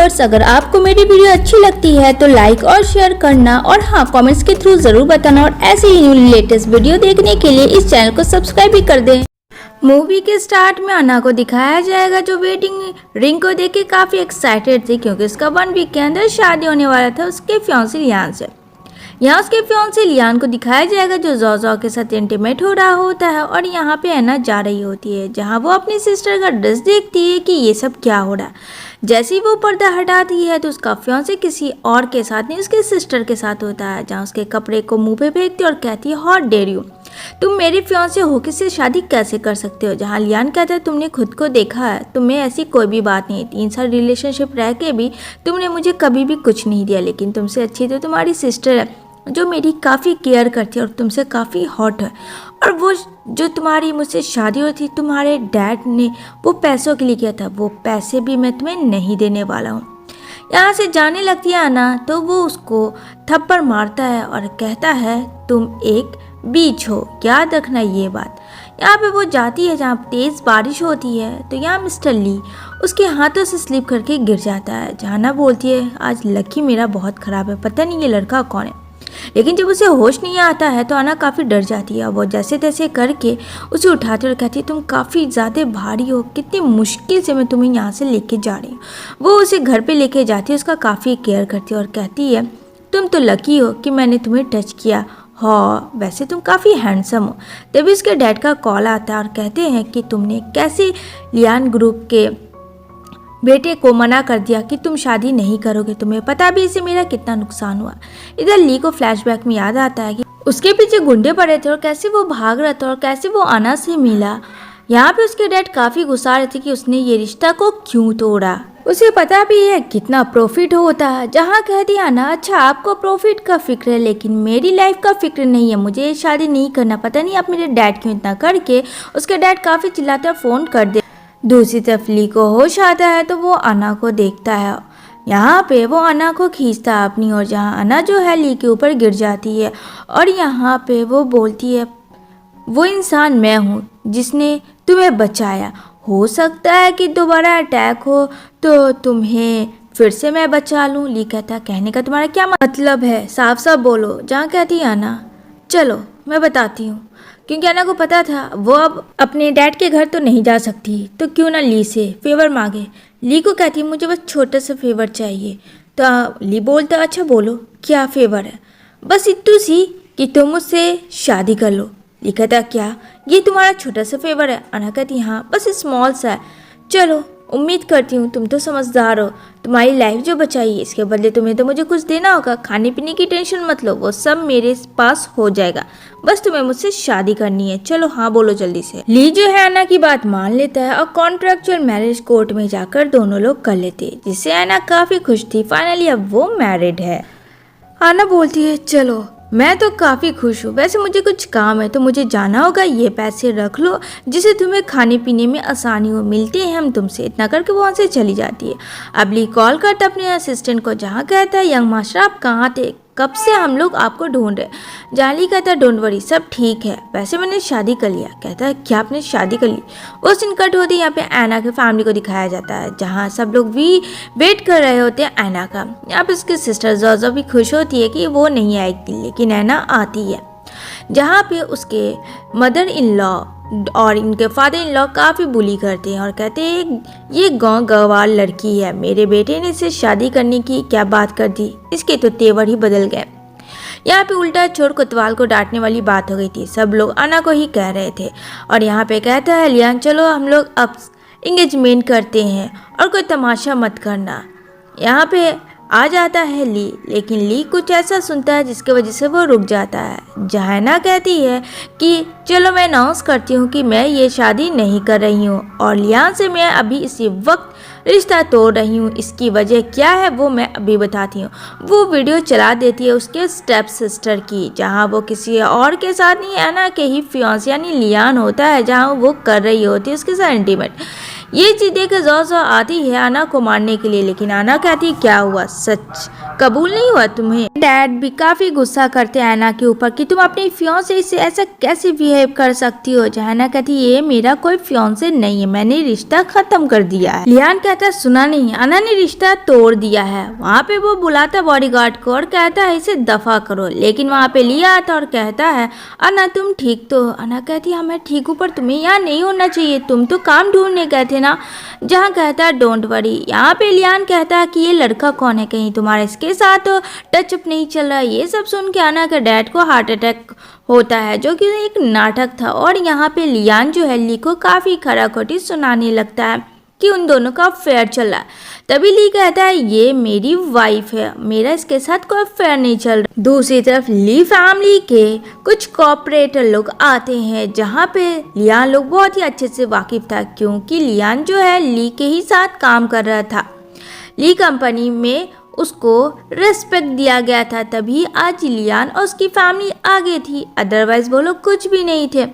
Viewers, अगर आपको मेरी वीडियो अच्छी लगती है तो लाइक और शेयर करना और हाँ, कमेंट्स के थ्रू जरूर बताना और ऐसे ही लेटेस्ट वीडियो देखने के लिए इस चैनल को सब्सक्राइब भी कर दें। मूवी के स्टार्ट में अन्ना को दिखाया जाएगा जो वेडिंग रिंग को देख के काफी एक्साइटेड थी, क्योंकि उसका 1 वीक के अंदर शादी होने वाला था उसके फियांसे लियान से। यहाँ उसके फियांसे लियान को दिखाया जाएगा जो ज़ो के साथ इंटीमेट हो रहा होता है और यहाँ पे अन्ना जा रही होती है, जहाँ वो अपनी सिस्टर का ड्रेस देखती है कि ये सब क्या हो रहा है। जैसे ही वो पर्दा हटाती है तो उसका फियांसे किसी और के साथ नहीं, उसके सिस्टर के साथ होता है, जहाँ उसके कपड़े को मुंह पे फेंकती है और कहती है हाउ डेयर यू, तुम मेरे फियांसे होके से शादी कैसे कर सकते हो। जहाँ लियान कहता है तुमने खुद को देखा है, तुम्हें ऐसी कोई भी बात नहीं, 3 साल रिलेशनशिप रह के भी तुमने मुझे कभी भी कुछ नहीं दिया, लेकिन तुमसे अच्छी तो तुम्हारी सिस्टर है जो मेरी काफ़ी केयर करती है और तुमसे काफ़ी हॉट है। और वो जो तुम्हारी मुझसे शादी हुई थी तुम्हारे डैड ने वो पैसों के लिए किया था, वो पैसे भी मैं तुम्हें नहीं देने वाला हूँ। यहाँ से जाने लगती है अन्ना तो वो उसको थप्पड़ मारता है और कहता है तुम एक बीच हो, याद रखना ये बात। यहाँ पे वो जाती है जहाँ तेज़ बारिश होती है तो यहाँ मिस्टर ली उसके हाथों से स्लिप करके गिर जाता है। जहाना बोलती है आज लकी मेरा बहुत ख़राब है, पता नहीं ये लड़का कौन है। लेकिन जब उसे होश नहीं आता है तो अन्ना काफ़ी डर जाती है। वो जैसे तैसे करके उसे उठाती और कहती है तुम काफ़ी ज़्यादा भारी हो, कितनी मुश्किल से मैं तुम्हें यहाँ से लेके जा रही हूँ। वो उसे घर पे लेके जाती है, उसका काफ़ी केयर करती है और कहती है तुम तो लकी हो कि मैंने तुम्हें टच किया, हाँ वैसे तुम काफ़ी हैंडसम हो। तभी उसके डैड का कॉल आता है और कहते हैं कि तुमने कैसे लियान ग्रुप के बेटे को मना कर दिया कि तुम शादी नहीं करोगे, तुम्हें पता भी इससे मेरा कितना नुकसान हुआ। इधर ली को फ्लैशबैक में याद आता है कि उसके पीछे गुंडे पड़े थे और कैसे वो भाग रहा था और कैसे वो अन्ना से मिला। यहाँ पे उसके डैड काफ़ी गुस्सा रहे थे कि उसने ये रिश्ता को क्यों तोड़ा, उसे पता भी है कितना प्रॉफिट होता है। जहाँ कह दिया ना अच्छा आपको प्रॉफिट का फिक्र है लेकिन मेरी लाइफ का फिक्र नहीं है, मुझे ये शादी नहीं करना, पता नहीं आप मेरे डैड क्यों इतना करके उसके डैड काफ़ी चिल्लाते और फ़ोन कर दे। दूसरी तरफ ली को होश आता है तो वो अन्ना को देखता है। यहाँ पे वो अन्ना को खींचता है अपनी ओर, जहाँ अन्ना जो है ली के ऊपर गिर जाती है और यहाँ पे वो बोलती है वो इंसान मैं हूँ जिसने तुम्हें बचाया, हो सकता है कि दोबारा अटैक हो तो तुम्हें फिर से मैं बचा लूँ। ली कहता कहने का तुम्हारा क्या मतलब है, साफ साफ बोलो। जहाँ कहती है अन्ना चलो मैं बताती हूँ, क्योंकि अन्ना को पता था वो अब अपने डैड के घर तो नहीं जा सकती तो क्यों ना ली से फेवर मांगे। ली को कहती मुझे बस छोटा सा फेवर चाहिए। तो ली बोलता अच्छा बोलो क्या फेवर है। बस इतनी सी कि तुम मुझसे शादी कर लो। ली कहता क्या ये तुम्हारा छोटा सा फेवर है। अन्ना कहती हाँ बस स्मॉल सा है, चलो उम्मीद करती हूँ तुम तो समझदार हो, तुम्हारी लाइफ जो बचाई है इसके बदले तुम्हें तो मुझे कुछ देना होगा, खाने पीने की टेंशन मत लो, वो सब मेरे पास हो जाएगा, बस तुम्हें मुझसे शादी करनी है, चलो हाँ बोलो जल्दी से। ली जो है अन्ना की बात मान लेता है और कॉन्ट्रेक्चुअल मैरिज कोर्ट में जाकर दोनों लोग कर लेते, जिससे अन्ना काफी खुश थी, फाइनली अब वो मैरिड है। अन्ना बोलती है चलो मैं तो काफ़ी खुश हूँ, वैसे मुझे कुछ काम है तो मुझे जाना होगा, ये पैसे रख लो जिससे तुम्हें खाने पीने में आसानी हो, मिलते हैं हम तुमसे। इतना करके वो वहाँ से चली जाती है। अब ली कॉल करता अपने असिस्टेंट को, जहाँ कहता है यंग मास्टर आप कहाँ थे, कब से हम लोग आपको ढूंढ रहे। जाली कहता है डोंट वरी सब ठीक है, वैसे मैंने शादी कर लिया। कहता है क्या आपने शादी कर ली। वो सीन कट होती है, यहाँ पे अन्ना के फैमिली को दिखाया जाता है, जहाँ सब लोग भी वेट कर रहे होते हैं अन्ना का। यहाँ पे उसकी सिस्टर ज़ो भी खुश होती है कि वो नहीं आएगी, लेकिन अन्ना आती है, जहाँ पे उसके मदर इन लॉ और इनके फादर इन लॉ काफ़ी बुली करते हैं और कहते हैं ये गाँव गंवार लड़की है, मेरे बेटे ने इससे शादी करने की क्या बात कर दी, इसके तो तेवर ही बदल गए। यहाँ पे उल्टा चोर कोतवाल को डांटने वाली बात हो गई थी, सब लोग अन्ना को ही कह रहे थे। और यहाँ पे कहता है लियान चलो हम लोग अब इंगेजमेंट करते हैं और कोई तमाशा मत करना। यहाँ पे आ जाता है ली, लेकिन ली कुछ ऐसा सुनता है जिसकी वजह से वो रुक जाता है। जहाना कहती है कि चलो मैं अनाउंस करती हूँ कि मैं ये शादी नहीं कर रही हूँ और लियान से मैं अभी इसी वक्त रिश्ता तोड़ रही हूँ, इसकी वजह क्या है वो मैं अभी बताती हूँ। वो वीडियो चला देती है उसके स्टेप सिस्टर की, जहाँ वो किसी और के साथ नहीं अन्ना के ही फियांसे यानी लियान होता है, जहाँ वो कर रही होती है उसके साथ इंटीमेट। ये चीज देख जोसो आती है आना को मारने के लिए, लेकिन आना कहती है क्या हुआ, सच कबूल नहीं हुआ तुम्हें। डैड भी काफी गुस्सा करते हैं एना के ऊपर कि तुम अपनी फियांसे से ऐसा कैसे बिहेव कर सकती हो। जहाना कहती है ये मेरा कोई फियांसे नहीं है, मैंने रिश्ता खत्म कर दिया है। लियान कहता है सुना नहीं, आना ने रिश्ता तोड़ दिया है। वहाँ पे वो बुलाता बॉडीगार्ड को और कहता है इसे दफा करो, लेकिन वहाँ पे लिया आता और कहता है आना तुम ठीक तो हो। आना कहती है मैं ठीक हूँ पर तुम्हें यहाँ नहीं होना चाहिए, तुम तो काम ढूंढने गए थे ना। जहाँ कहता है डोंट वरी। यहाँ पे लियान कहता है कि ये लड़का कौन है, कहीं तुम्हारे इसके साथ टचअप नहीं चल रहा। ये सब सुन के आना के डैड को हार्ट अटैक होता है, जो कि एक नाटक था। और यहाँ पे लियान जो है ली को काफी खराखोटी सुनाने लगता है कि उन दोनों का अफेयर चल रहा है। तभी ली कहता है ये मेरी वाइफ है, मेरा इसके साथ कोई अफेयर नहीं चल रहा। दूसरी तरफ ली फैमिली के कुछ कॉर्पोरेटर लोग आते हैं, जहाँ पे लियान लोग बहुत ही अच्छे से वाकिफ था, क्योंकि लियान जो है ली के ही साथ काम कर रहा था। ली कंपनी में उसको रेस्पेक्ट दिया गया था, तभी आज लियान और उसकी फैमिली आगे थी, अदरवाइज वो लोग कुछ भी नहीं थे।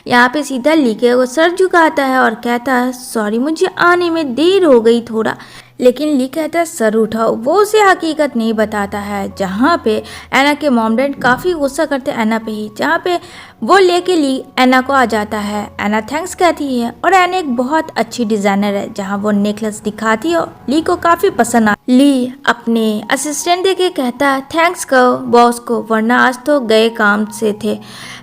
यहाँ पे सीधा ली के वो सर झुकाता है और कहता है सॉरी मुझे आने में देर हो गई थोड़ा। लेकिन ली कहता है सर उठाओ, वो उसे हकीकत नहीं बताता है। जहाँ पे एना के मॉम डैड काफ़ी गुस्सा करते हैं एना पे ही, जहाँ पे वो लेके ली एना को आ जाता है। एना थैंक्स कहती है और एना एक बहुत अच्छी डिज़ाइनर है, जहाँ वो नेकलेस दिखाती है, ली को काफ़ी पसंद आ। ली अपने असिस्टेंट देके कहता है थैंक्स कहो बॉस को, वरना आज तो गए काम से थे।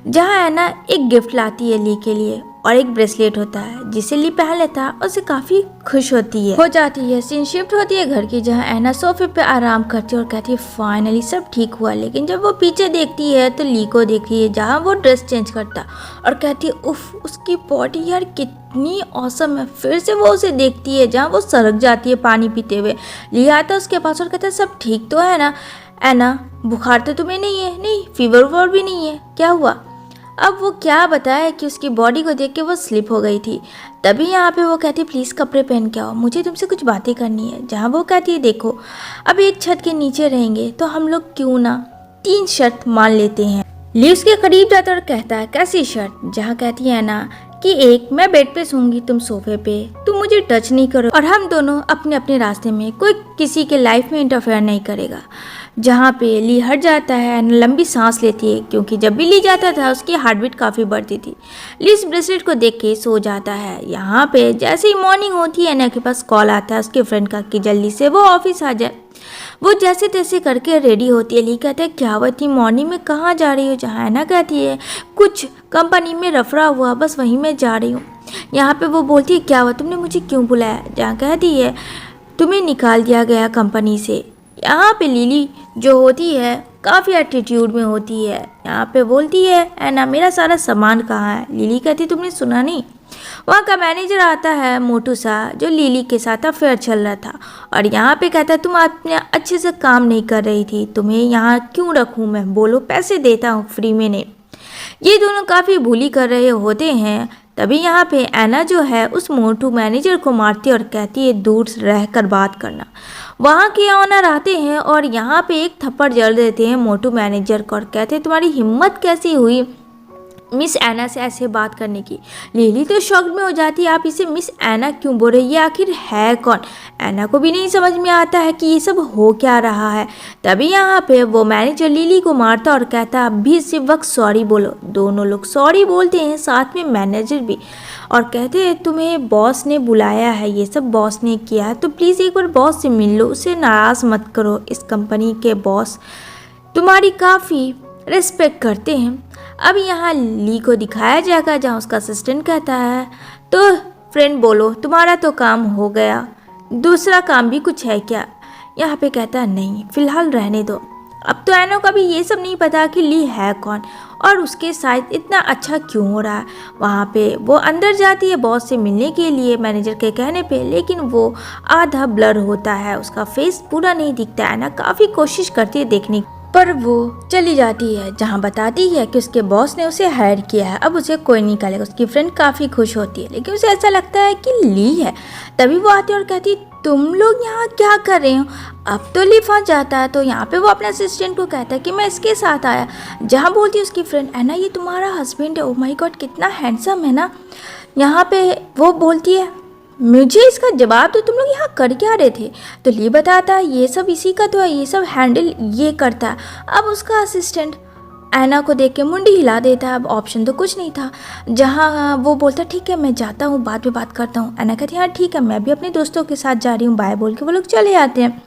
जहाँ एना एक गिफ्ट लाती है ली के लिए और एक ब्रेसलेट होता है जिसे ली पहन लेता है और उसे काफी खुश हो जाती है। सीन शिफ्ट होती है घर की, जहाँ एना सोफे पे आराम करती है और कहती है फाइनली सब ठीक हुआ। लेकिन जब वो पीछे देखती है तो ली को देखती है, जहाँ वो ड्रेस चेंज करता और कहती है उफ उसकी बॉडी यार कितनी औसम है। फिर से वो उसे देखती है, जहाँ वो सड़क जाती है पानी पीते हुए। ली आता है उसके पास और कहता है सब ठीक तो है ना एना, बुखार तो तुम्हें नहीं है? नहीं, फीवर वोवर भी नहीं है, क्या हुआ? अब वो क्या बताए कि उसकी बॉडी को देख के वो स्लिप हो गई थी। तभी यहाँ पे वो कहती है प्लीज़ कपड़े पहन के आओ, मुझे तुमसे कुछ बातें करनी है। जहाँ वो कहती है देखो अब एक छत के नीचे रहेंगे तो हम लोग क्यों ना 3 शर्त मान लेते हैं। ली उसके करीब जाता और कहता है कैसी शर्त? जहाँ कहती है ना कि एक मैं बेड पे सोऊंगी, तुम सोफे पे, तुम मुझे टच नहीं करो और हम दोनों अपने अपने रास्ते में, कोई किसी के लाइफ में इंटरफेयर नहीं करेगा। जहाँ पे ली हट जाता है, लंबी सांस लेती है, क्योंकि जब भी ली जाता था उसकी हार्ट बीट काफ़ी बढ़ती थी। ली इस ब्रेसलेट को देख के सो जाता है। यहाँ पे जैसे ही मॉर्निंग होती है एना के पास कॉल आता है उसके फ्रेंड का कि जल्दी से वो ऑफिस आ जाए। वो जैसे तैसे करके रेडी होती है। ली कहता है क्या हुआ इतनी मॉर्निंग में कहाँ जा रही हो? जहाँ एना कहती है कुछ कंपनी में रफड़ा हुआ, बस वहीं मैं जा रही हूँ। यहाँ पे वो बोलती है क्या हुआ, तुमने मुझे क्यों बुलाया? जहाँ कहती है तुम्हें निकाल दिया गया कंपनी से। यहाँ पे लिली जो होती है काफ़ी एटीट्यूड में होती है। यहाँ पे बोलती है एना मेरा सारा सामान कहाँ है? लिली कहती तुमने सुना नहीं? वहाँ का मैनेजर आता है मोटू सा, जो लिली के साथ अफेयर चल रहा था, और यहाँ पे कहता है तुम अपने अच्छे से काम नहीं कर रही थी, तुम्हें यहाँ क्यों रखूँ मैं? बोलो पैसे देता हूँ फ्री में नहीं। ये दोनों काफ़ी भूली कर रहे होते हैं। तभी यहाँ पे एना जो है उस मोटू मैनेजर को मारती है और कहती है दूर रहकर बात करना। वहाँ के ऑनर आते हैं और यहाँ पे एक थप्पड़ जड़ देते हैं मोटू मैनेजर को और कहते हैं तुम्हारी हिम्मत कैसी हुई मिस एना से ऐसे बात करने की? लिली तो शॉक में हो जाती है, आप इसे मिस एना क्यों बोल रही है? आखिर है कौन? एना को भी नहीं समझ में आता है कि ये सब हो क्या रहा है। तभी यहाँ पे वो मैनेजर लिली को मारता और कहता है अभी इसी वक्त सॉरी बोलो। दोनों लोग सॉरी बोलते हैं, साथ में मैनेजर भी, और कहते हैं तुम्हें बॉस ने बुलाया है, ये सब बॉस ने किया है, तो प्लीज़ एक बार बॉस से मिल लो, उसे नाराज़ मत करो। इस कंपनी के बॉस तुम्हारी काफ़ी रिस्पेक्ट करते हैं। अब यहाँ ली को दिखाया जाएगा जहाँ उसका असिस्टेंट कहता है तो फ्रेंड बोलो तुम्हारा तो काम हो गया, दूसरा काम भी कुछ है क्या? यहाँ पे कहता है नहीं फिलहाल रहने दो। अब तो एना को भी ये सब नहीं पता कि ली है कौन और उसके साथ इतना अच्छा क्यों हो रहा है। वहाँ पे वो अंदर जाती है बॉस से मिलने के लिए मैनेजर के कहने पे, लेकिन वो आधा ब्लर होता है, उसका फेस पूरा नहीं दिखता। एना काफ़ी कोशिश करती है देखने पर वो चली जाती है, जहाँ बताती है कि उसके बॉस ने उसे हायर किया है, अब उसे कोई नहीं निकालेगा। उसकी फ्रेंड काफ़ी खुश होती है, लेकिन उसे ऐसा लगता है कि ली है। तभी वो आती है और कहती है तुम लोग यहाँ क्या कर रहे हो? अब तो ली फंस जाता है, तो यहाँ पे वो अपने असिस्टेंट को कहता है कि मैं इसके साथ आया। जहाँ बोलती है उसकी फ्रेंड एना ये तुम्हारा हस्बैंड है, ओ माय गॉड कितना हैंडसम है ना। यहाँ पे वो बोलती है मुझे इसका जवाब दो, तुम लोग यहाँ कर क्या रहे थे? तो ली बताता है ये सब इसी का तो है, ये सब हैंडल ये करता है। अब उसका असिस्टेंट ऐना को देख के मुंडी हिला देता है। अब ऑप्शन तो कुछ नहीं था। जहाँ वो बोलता ठीक है मैं जाता हूँ, बाद में बात करता हूँ। ऐना कहती है हाँ ठीक है, मैं भी अपने दोस्तों के साथ जा रही हूँ, बाय बोल के वो लोग चले जाते हैं।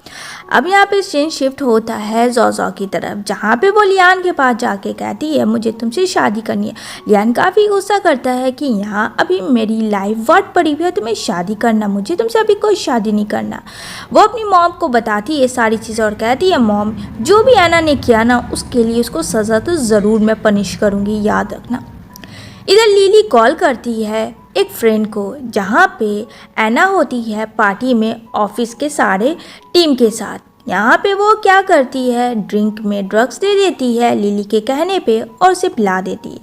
अब यहाँ पे सीन शिफ्ट होता है ज़ोज़ो की तरफ, जहाँ पे वो लियान के पास जाके कहती है मुझे तुमसे शादी करनी है। लियान काफ़ी गुस्सा करता है कि यहाँ अभी मेरी लाइफ वाट पड़ी हुई है, तुम्हें शादी करना, मुझे तुमसे अभी कोई शादी नहीं करना। वो अपनी मॉम को बताती है सारी चीज़ें और कहती है मॉम जो भी ऐना ने किया ना उसके लिए उसको सज़ा तो ज़रूर मैं पनिश करूँगी, याद रखना। इधर लीली कॉल करती है एक फ्रेंड को, जहाँ पे ऐना होती है पार्टी में ऑफिस के सारे टीम के साथ। यहाँ पे वो क्या करती है, ड्रिंक में ड्रग्स दे देती है लीली के कहने पे और उसे पिला देती है।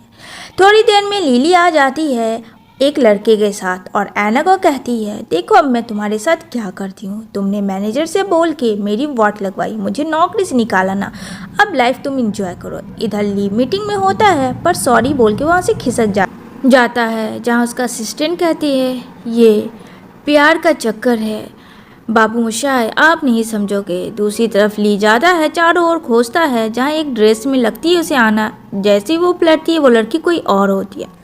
थोड़ी देर में लीली आ जाती है एक लड़के के साथ और ऐना को कहती है देखो अब मैं तुम्हारे साथ क्या करती हूँ, तुमने मैनेजर से बोल के मेरी वाट लगवाई, मुझे नौकरी से निकाला ना, अब लाइफ तुम इंजॉय करो। इधर ली मीटिंग में होता है पर सॉरी बोल के वहाँ से खिसक जाता है, जहाँ उसका असिस्टेंट कहती है ये प्यार का चक्कर है बाबू मोशाय, आप नहीं समझोगे। दूसरी तरफ ली जाता है चारों ओर खोजता है, जहाँ एक ड्रेस में लगती है उसे आना, जैसे ही वो पलटती है वो लड़की कोई और होती है।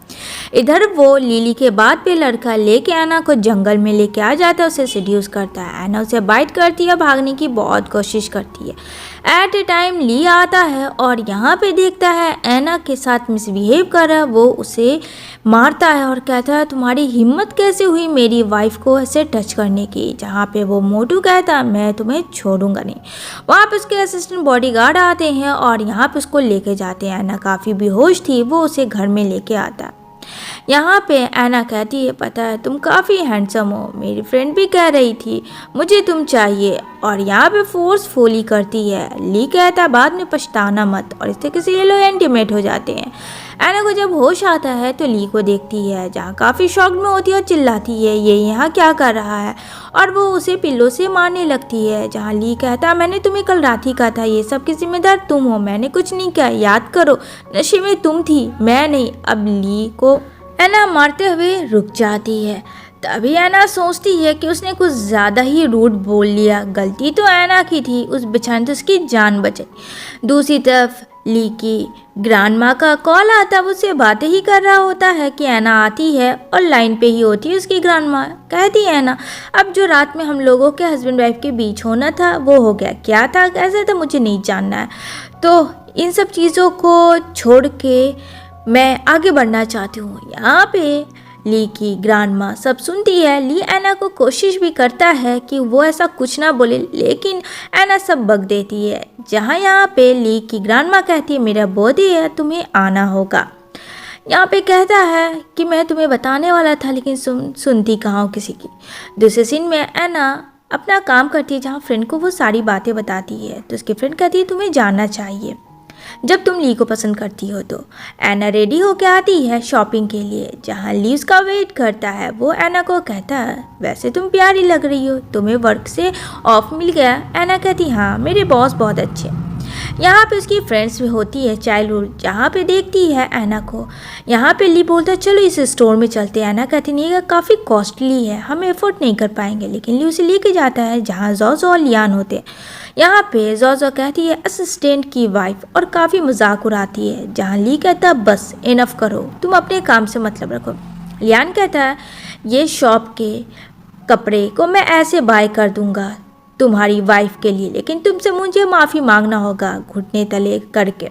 इधर वो लीली के बाद पे लड़का लेके ऐना को जंगल में लेके आ जाता है, उसे सीड्यूस करता है। ऐना उसे बाइट करती है, भागने की बहुत कोशिश करती है। एट ए टाइम ली आता है और यहाँ पे देखता है ऐना के साथ मिसबिहेव कर रहा है, वो उसे मारता है और कहता है तुम्हारी हिम्मत कैसे हुई मेरी वाइफ को ऐसे टच करने की, जहाँ पे वो मोटू कहता है मैं तुम्हें छोड़ूंगा नहीं। वहाँ पे उसके असिस्टेंट बॉडीगार्ड आते हैं और यहाँ पे उसको लेके जाते हैं। ऐना काफ़ी बेहोश थी, वो उसे घर में लेके आता है। यहाँ पे ऐना कहती है पता है तुम काफ़ी हैंडसम हो, मेरी फ्रेंड भी कह रही थी मुझे तुम चाहिए, और यहाँ पे फोर्सफुली करती है। ली कहता है बाद में पछताना मत, और इस तरीके से ये लोग इंटीमेट हो जाते हैं। ऐना को जब होश आता है तो ली को देखती है, जहाँ काफ़ी शॉक्ड में होती है और चिल्लाती है ये यहाँ क्या कर रहा है, और वो उसे पिल्लों से मारने लगती है। जहाँ ली कहता है मैंने तुम्हें कल रात ही कहा था ये सब की जिम्मेदार तुम हो, मैंने कुछ नहीं किया, याद करो नशे में तुम थी मैं नहीं। अब ली को ऐना मारते हुए रुक जाती है। तभी ऐना सोचती है कि उसने कुछ ज़्यादा ही रूड बोल लिया, गलती तो ऐना की थी, उस बेचारे तो उसकी जान बचाई। दूसरी तरफ ली की ग्रैंड माँ का कॉल आता है, उससे बातें ही कर रहा होता है कि ऐना आती है और लाइन पे ही होती है उसकी ग्रैंड माँ। कहती है ऐना अब जो रात में हम लोगों के हस्बैंड वाइफ के बीच होना था वो हो गया, क्या था कैसे था मुझे नहीं जानना है, तो इन सब चीज़ों को छोड़ के मैं आगे बढ़ना चाहती हूँ। यहाँ पे ली की ग्रैंड माँ सब सुनती है। ली ऐना को कोशिश भी करता है कि वो ऐसा कुछ ना बोले, लेकिन ऐना सब बक देती है। जहाँ यहाँ पे ली की ग्रैंड माँ कहती है मेरा बर्थडे है तुम्हें आना होगा। यहाँ पे कहता है कि मैं तुम्हें बताने वाला था लेकिन सुनती कहाँ हो किसी की। दूसरे सीन में ऐना अपना काम करती है, जहाँ फ्रेंड को वो सारी बातें बताती है, तो उसकी फ्रेंड कहती है तुम्हें जानना चाहिए जब तुम ली को पसंद करती हो। तो ऐना रेडी होके आती है शॉपिंग के लिए, जहाँ ली उसका वेट करता है। वो ऐना को कहता है वैसे तुम प्यारी लग रही हो, तुम्हें वर्क से ऑफ मिल गया। ऐना कहती हाँ मेरे बॉस बहुत अच्छे। यहाँ पे उसकी फ्रेंड्स भी होती है चाइल्डहुड, जहाँ पे देखती है ऐना को। यहाँ पे ली बोलता है चलो इस स्टोर में चलते हैं। ऐना कहती नहीं काफ़ी कॉस्टली है, हम एफोर्ड नहीं कर पाएंगे, लेकिन ली उसे लेके जाता है जहाँ ज़ोज़ो और लियान होते हैं। यहाँ पे ज़ोज़ो कहती है असिस्टेंट की वाइफ और काफ़ी मजाक उड़ाती है, जहाँ ली कहता है बस इनफ करो, तुम अपने काम से मतलब रखो। लियान कहता है ये शॉप के कपड़े को मैं ऐसे बाय कर दूंगा तुम्हारी वाइफ के लिए, लेकिन तुमसे मुझे माफ़ी मांगना होगा, घुटने तले करके।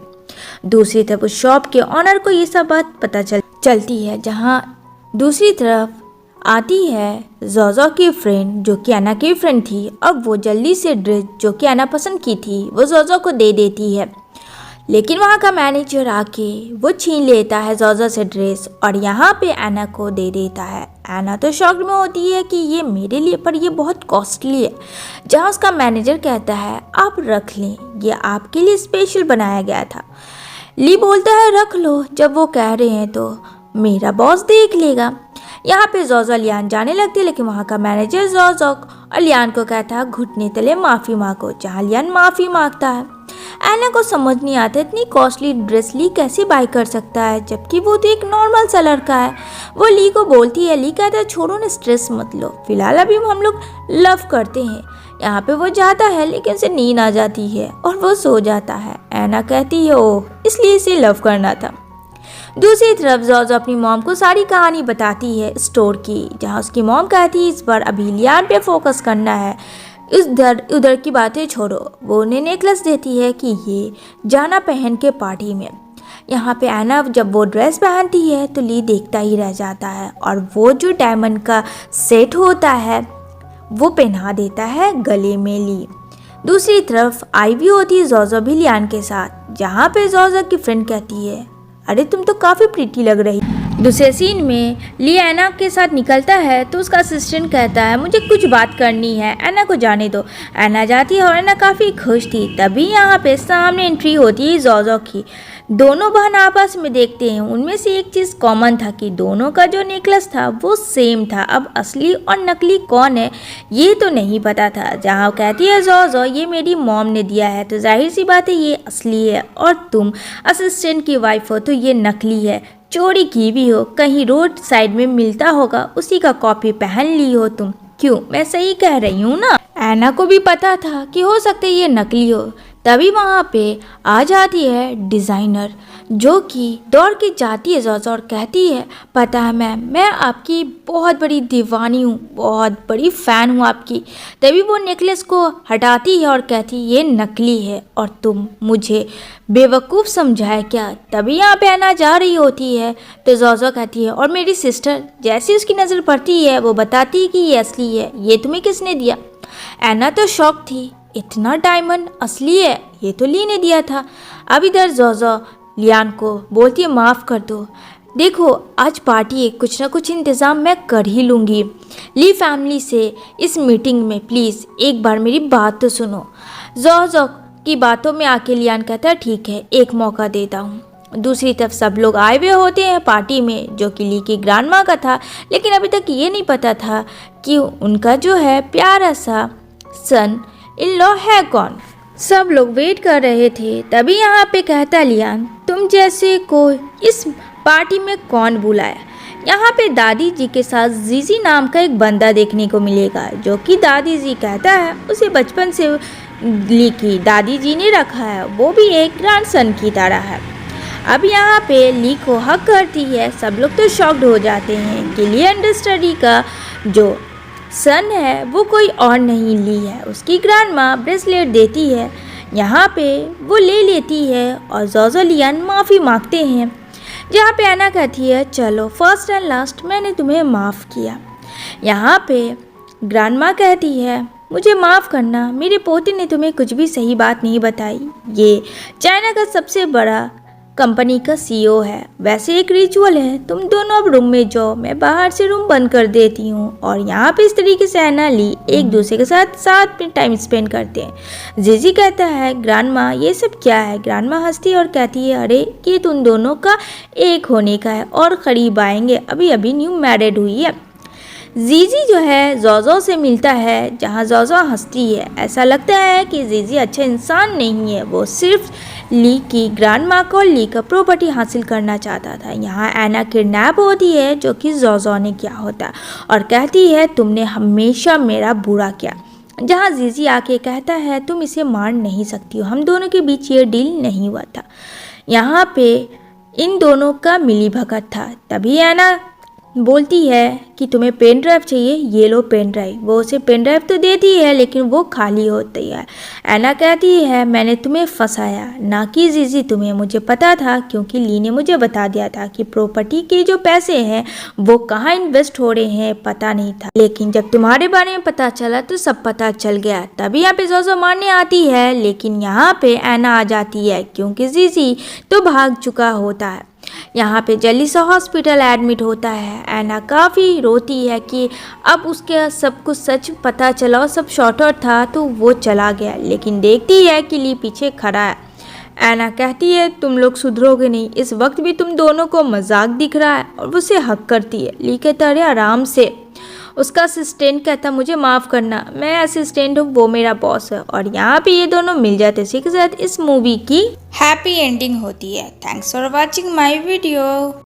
दूसरी तरफ उस शॉप के ऑनर को ये सब बात पता चलती है, जहाँ दूसरी तरफ आती है ज़ोज़ो की फ्रेंड जो कि ऐना की फ्रेंड थी। अब वो जल्दी से ड्रेस जो कि ऐना पसंद की थी वो ज़ोज़ो को दे देती है, लेकिन वहाँ का मैनेजर आके वो छीन लेता है ज़ोज़ो से ड्रेस और यहाँ पे ऐना को दे देता है। ऐना तो शॉक्ड में होती है कि ये मेरे लिए पर ये बहुत कॉस्टली है, जहाँ उसका मैनेजर कहता है आप रख लें, ये आपके लिए स्पेशल बनाया गया था। ली बोलता है रख लो, जब वो कह रहे हैं तो मेरा बॉस देख लेगा। यहाँ पे ज़ोज़ो लियान जाने लगती है, लेकिन वहाँ का मैनेजर ज़ोज़ो और लियान को कहता है घुटने तले माफ़ी मांगो, जहाँ लियान माफ़ी मांगता है। एना को समझ नहीं आता इतनी कॉस्टली ड्रेस ली कैसे बाय कर सकता है, जबकि वो तो एक नॉर्मल सा लड़का है। वो ली को बोलती है, ली कहता है छोड़ो ना, स्ट्रेस मत लो, फिलहाल अभी हम लोग लव करते हैं। यहाँ पे वो जाता है लेकिन उसे नींद आ जाती है और वो सो जाता है। एना कहती है ओह, इसलिए इसे लव करना था। दूसरी तरफ जोजो अपनी मॉम को सारी कहानी बताती है स्टोर की, जहाँ उसकी मॉम कहती है इस बार अभी लियान पे फोकस करना है, इधर उधर की बातें छोड़ो। वो उन्हें नेकलेस देती है कि ये जाना पहन के पार्टी में। यहाँ पे एना जब वो ड्रेस पहनती है तो ली देखता ही रह जाता है और वो जो डायमंड का सेट होता है वो पहना देता है गले में ली। दूसरी तरफ आईवी होती है जोजो भी लियान के साथ, जहाँ पे जोजो की फ्रेंड कहती है अरे तुम तो काफ़ी प्रीटी लग रही। दूसरे सीन में ली एना के साथ निकलता है तो उसका असिस्टेंट कहता है मुझे कुछ बात करनी है, एना को जाने दो। एना जाती है और एना काफ़ी खुश थी। तभी यहाँ पे सामने एंट्री होती है जोजो की। दोनों बहन आपस में देखते हैं, उनमें से एक चीज़ कॉमन था कि दोनों का जो नेकलेस था वो सेम था। अब असली और नकली कौन है ये तो नहीं पता था। जहाँ कहती है जोजो ये मेरी मॉम ने दिया है, तो जाहिर सी बात है ये असली है, और तुम असिस्टेंट की वाइफ हो तो ये नकली है। चोरी की भी हो, कहीं रोड साइड में मिलता होगा, उसी का कॉपी पहन ली हो तुम। क्यों, मैं सही कह रही हूँ ना? एना को भी पता था कि हो सकता है ये नकली हो। तभी वहाँ पे आ जाती है डिज़ाइनर, जो कि दौड़ के जाती है जोजो और कहती है पता है मैम, मैं आपकी बहुत बड़ी दीवानी हूँ, बहुत बड़ी फ़ैन हूँ आपकी। तभी वो नेकलेस को हटाती है और कहती है ये नकली है और तुम मुझे बेवकूफ़ समझाए क्या। तभी यहाँ पे एना जा रही होती है तो जोजो कहती है और मेरी सिस्टर। जैसे उसकी नज़र पड़ती है वो बताती है कि ये असली है, ये तुम्हें किसने दिया। एना तो शॉक थी, इतना डायमंड असली है, ये तो ली ने दिया था। अब इधर जोजो लियान को बोलती है माफ़ कर दो, देखो आज पार्टी है, कुछ ना कुछ इंतज़ाम मैं कर ही लूँगी। ली फैमिली से इस मीटिंग में प्लीज़ एक बार मेरी बात तो सुनो। जोजो की बातों में आके लियान कहता है ठीक है, एक मौका देता हूँ। दूसरी तरफ सब लोग आए हुए होते हैं पार्टी में, जो कि ली की ग्रैंड माँ का था, लेकिन अभी तक ये नहीं पता था कि उनका जो है प्यारा सा सन इन लॉ है कौन। सब लोग वेट कर रहे थे। तभी यहाँ पे कहता लियान तुम जैसे को इस पार्टी में कौन बुलाया। यहाँ पे दादी जी के साथ जीजी नाम का एक बंदा देखने को मिलेगा, जो कि दादी जी कहता है उसे बचपन से ली की दादी जी ने रखा है, वो भी एक ग्रैंडसन की तरह है। अब यहाँ पे ली को हक करती है। सब लोग तो शॉक्ड हो जाते हैं कि ली अंडरस्टडी का जो सन है वो कोई और नहीं ली है। उसकी ग्रैंड माँ ब्रेसलेट देती है, यहाँ पे वो ले लेती है और जोजो लियान माफ़ी मांगते हैं। जहाँ पे एना कहती है चलो फर्स्ट एंड लास्ट मैंने तुम्हें माफ़ किया। यहाँ पे ग्रैंड माँ कहती है मुझे माफ़ करना, मेरे पोते ने तुम्हें कुछ भी सही बात नहीं बताई। ये चाइना का सबसे बड़ा कंपनी का सीईओ है, वैसे एक रिचुअल है, तुम दोनों अब रूम में जाओ, मैं बाहर से रूम बंद कर देती हूँ। और यहाँ पे इस तरीके से एना ली एक दूसरे के साथ में टाइम स्पेंड करते हैं। जीजी कहता है ग्रैंड माँ ये सब क्या है। ग्रैंड माँ हंसती है और कहती है अरे ये तुम दोनों का एक होने का है और करीब आएंगे, अभी अभी न्यू मैरिड हुई है। जीजी जो है जोजो से मिलता है, जहाँ जोजो हंसती है। ऐसा लगता है कि जीजी अच्छा इंसान नहीं है, वो सिर्फ ली की ग्रैंड माँ को ली का प्रॉपर्टी हासिल करना चाहता था। यहाँ एना किडनैप होती है, जो कि जोजो ने किया होता, और कहती है तुमने हमेशा मेरा बुरा किया। जहाँ जीजी आके कहता है तुम इसे मार नहीं सकती हो, हम दोनों के बीच ये डील नहीं हुआ था। यहाँ पे इन दोनों का मिली भगत था। तभी एना बोलती है कि तुम्हें पेन ड्राइव चाहिए, ये लो पेन ड्राइव। वो उसे पेन ड्राइव तो देती है लेकिन वो खाली होती है। एना कहती है मैंने तुम्हें फंसाया, ना कि जीजी तुम्हें, मुझे पता था क्योंकि ली ने मुझे बता दिया था कि प्रॉपर्टी के जो पैसे हैं वो कहाँ इन्वेस्ट हो रहे हैं पता नहीं था, लेकिन जब तुम्हारे बारे में पता चला तो सब पता चल गया। तभी यहाँ पे जोजो मारने आती है, लेकिन यहाँ पे एना आ जाती है क्योंकि जीजी तो भाग चुका होता है। यहाँ पे जल्दी से हॉस्पिटल एडमिट होता है। एना काफ़ी रोती है कि अब उसके सब कुछ सच पता चला और सब शॉर्टर था तो वो चला गया, लेकिन देखती है कि ली पीछे खड़ा है। एना कहती है तुम लोग सुधरोगे नहीं, इस वक्त भी तुम दोनों को मजाक दिख रहा है, और वो उसे हक करती है। ली कहता है आराम से, उसका असिस्टेंट कहता मुझे माफ़ करना, मैं असिस्टेंट हूँ, वो मेरा बॉस है। और यहाँ पे ये दोनों मिल जाते, इसी के साथ इस मूवी की हैप्पी एंडिंग होती है। Thanks for watching my video.